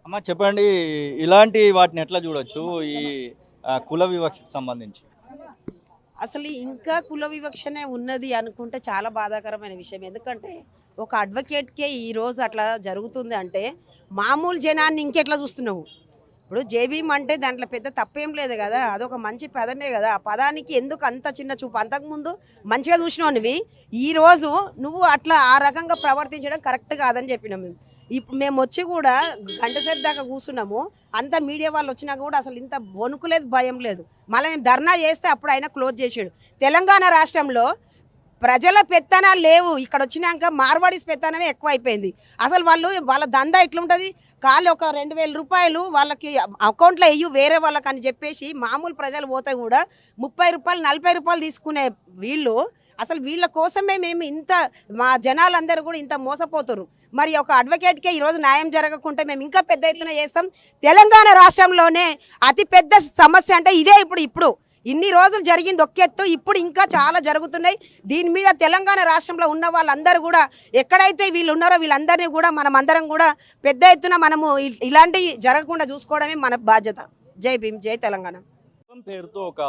అమ్మ చెప్పండి. ఇలాంటి వాటిని ఎట్లా చూడొచ్చు? ఈ కుల వివక్షకు సంబంధించి. అసలు ఇంకా కుల వివక్షనే ఉన్నది అనుకుంటే చాలా బాధాకరమైన విషయం. ఎందుకంటే ఒక అడ్వకేట్‌కే ఈరోజు అట్లా జరుగుతుంది అంటే, మామూలు జనాన్ని ఇంకెట్లా చూస్తున్నావు? ఇప్పుడు జేబీఎం అంటే దాంట్లో పెద్ద తప్పేం లేదు గదా! అదొక మంచి పదమే గదా! ఆ పదానికి ఎందుకు అంత చిన్న చూపు? అంతకుముందు మంచిగా చూసినోనివి, ఈరోజు నువ్వు అట్లా ఆ రకంగా ప్రవర్తించడం కరెక్ట్ కాదని చెప్పినాం మేము. ఇప్పుడు మేమొచ్చి గూడా గంట సేపు దాకా కూర్చున్నాము. అంతా మీడియా వాళ్ళొచ్చినా గూడా అసలు ఇంత వణుకు లేదు, భయం లేదు. మళ్ళా మేము ధర్నా చేస్తే అప్పుడు ఆయన క్లోజ్ చేసాడు. తెలంగాణ రాష్ట్రంలో ప్రజల పెత్తనాలు లేవు. ఇక్కడొచ్చినాక మార్వాడీస్ పెత్తనమే ఎక్కువైపోయింది. అసలు వాళ్ళ దందా ఎట్లుంటది? ఖాళీ ఒక రూ. 2000 వాళ్ళకి అకౌంట్‌లో ఎయ్యు వేరే వాళ్ళకని చెప్పేసి మామూలు ప్రజలు పోతే గూడా రూ. 30, రూ. 40 తీసుకునే వీళ్ళు అసలు వీళ్ళ కోసమే మేము ఇంత మా జనాలందరూ గూడా ఇంత మోసపోతుర్రు. మరి ఒక అడ్వకేట్‌కే ఈరోజు న్యాయం జరగకుంటే మేము ఇంకా పెద్ద ఎత్తున చేస్తాం. తెలంగాణ రాష్ట్రంలోనే అతి పెద్ద సమస్య అంటే ఇదే ఇప్పుడు. ఇన్ని రోజులు జరిగింది ఒకెత్తు, ఇప్పుడు ఇంకా చాలా జరుగుతున్నాయి. దీని మీద తెలంగాణ రాష్ట్రంలో ఉన్న వాళ్ళందరూ కూడా ఎక్కడైతే వీళ్ళు ఉన్నారో వీళ్ళందరినీ కూడా మనమందరం కూడా పెద్ద ఎత్తున మనము ఇలాంటివి జరగకుండా చూసుకోవడమే మన బాధ్యత. జై భీమ్, జై తెలంగాణ. కులం పేరుతో ఒక